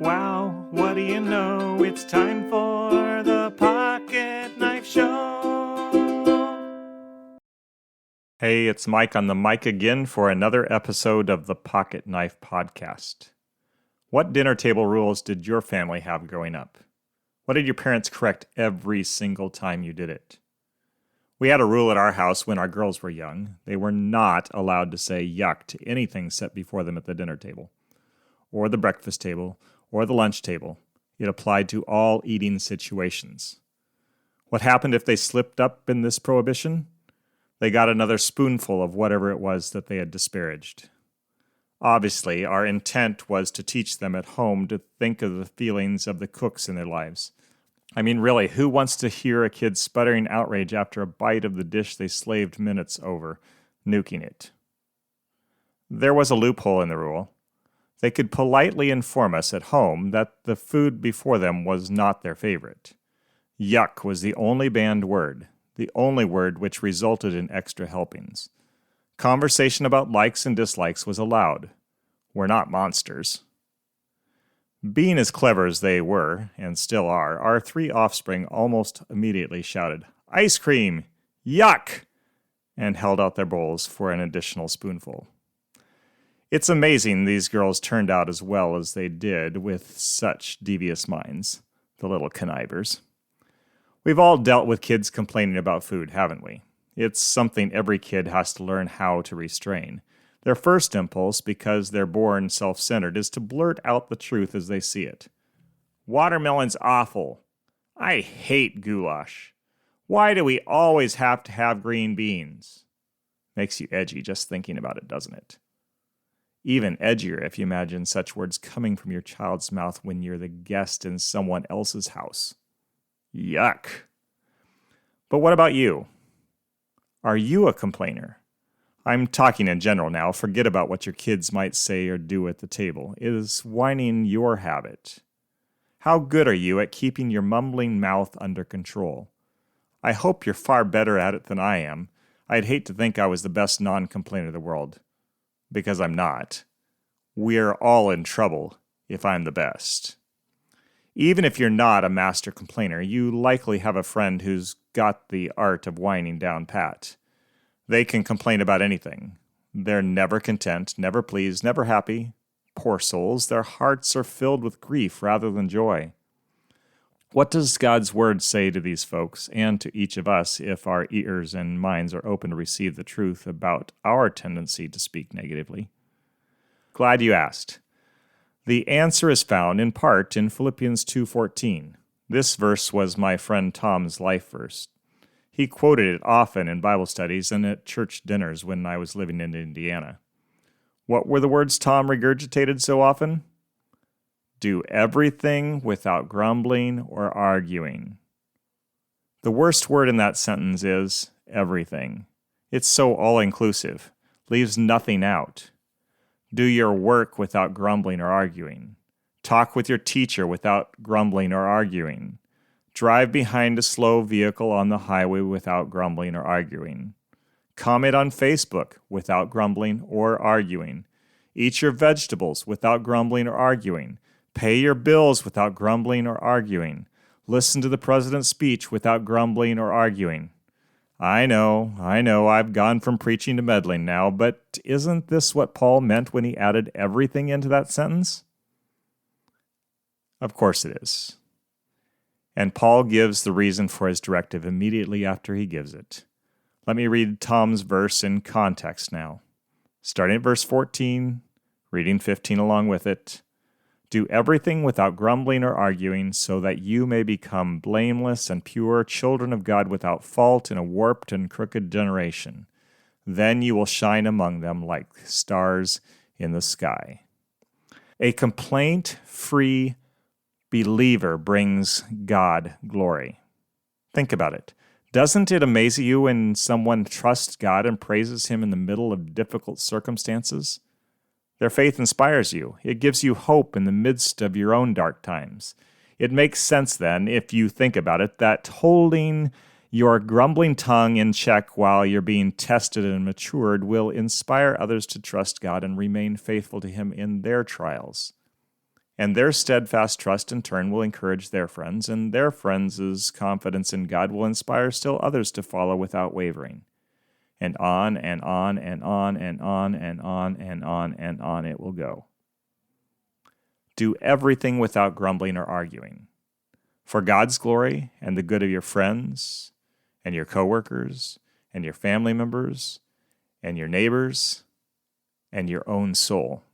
wow, what do you know? It's time for the Pocket Knife Show. Hey, it's Mike on the mic again for another episode of the Pocket Knife Podcast. What dinner table rules did your family have growing up? What did your parents correct every single time you did it? We had a rule at our house when our girls were young. They were not allowed to say yuck to anything set before them at the dinner table, or the breakfast table, or the lunch table. It applied to all eating situations. What happened if they slipped up in this prohibition? They got another spoonful of whatever it was that they had disparaged. Obviously, our intent was to teach them at home to think of the feelings of the cooks in their lives. I mean, really, who wants to hear a kid sputtering outrage after a bite of the dish they slaved minutes over, nuking it? There was a loophole in the rule. They could politely inform us at home that the food before them was not their favorite. Yuck was the only banned word, the only word which resulted in extra helpings. Conversation about likes and dislikes was allowed. We're not monsters. Being as clever as they were, and still are, our three offspring almost immediately shouted, "Ice cream! Yuck!" and held out their bowls for an additional spoonful. It's amazing these girls turned out as well as they did with such devious minds, the little connivers. We've all dealt with kids complaining about food, haven't we? It's something every kid has to learn how to restrain. Their first impulse, because they're born self-centered, is to blurt out the truth as they see it. Watermelon's awful. I hate goulash. Why do we always have to have green beans? Makes you edgy just thinking about it, doesn't it? Even edgier if you imagine such words coming from your child's mouth when you're the guest in someone else's house. Yuck. But what about you? Are you a complainer? I'm talking in general now. Forget about what your kids might say or do at the table. Is whining your habit? How good are you at keeping your mumbling mouth under control? I hope you're far better at it than I am. I'd hate to think I was the best non-complainer in the world. Because I'm not. We're all in trouble if I'm the best. Even if you're not a master complainer, you likely have a friend who's got the art of whining down pat. They can complain about anything. They're never content, never pleased, never happy. Poor souls, their hearts are filled with grief rather than joy. What does God's word say to these folks and to each of us if our ears and minds are open to receive the truth about our tendency to speak negatively? Glad you asked. The answer is found in part in Philippians 2:14. This verse was my friend Tom's life verse. He quoted it often in Bible studies and at church dinners when I was living in Indiana. What were the words Tom regurgitated so often? Do everything without grumbling or arguing. The worst word in that sentence is everything. It's so all-inclusive, leaves nothing out. Do your work without grumbling or arguing. Talk with your teacher without grumbling or arguing. Drive behind a slow vehicle on the highway without grumbling or arguing. Comment on Facebook without grumbling or arguing. Eat your vegetables without grumbling or arguing. Pay your bills without grumbling or arguing. Listen to the president's speech without grumbling or arguing. I know, I've gone from preaching to meddling now, but isn't this what Paul meant when he added everything into that sentence? Of course it is. And Paul gives the reason for his directive immediately after he gives it. Let me read Tom's verse in context now. Starting at verse 14, reading 15 along with it. Do everything without grumbling or arguing, so that you may become blameless and pure children of God without fault in a warped and crooked generation. Then you will shine among them like stars in the sky. A complaint-free believer brings God glory. Think about it. Doesn't it amaze you when someone trusts God and praises Him in the middle of difficult circumstances? Their faith inspires you. It gives you hope in the midst of your own dark times. It makes sense then, if you think about it, that holding your grumbling tongue in check while you're being tested and matured will inspire others to trust God and remain faithful to Him in their trials. And their steadfast trust in turn will encourage their friends, and their friends' confidence in God will inspire still others to follow without wavering. And on and on and on and on and on and on and on it will go. Do everything without grumbling or arguing, for God's glory and the good of your friends and your coworkers and your family members and your neighbors and your own soul.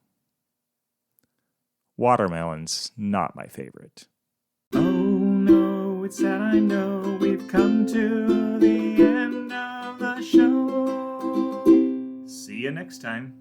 Watermelon's not my favorite. Oh no, it's sad, I know. We've come to the end of the show. See you next time.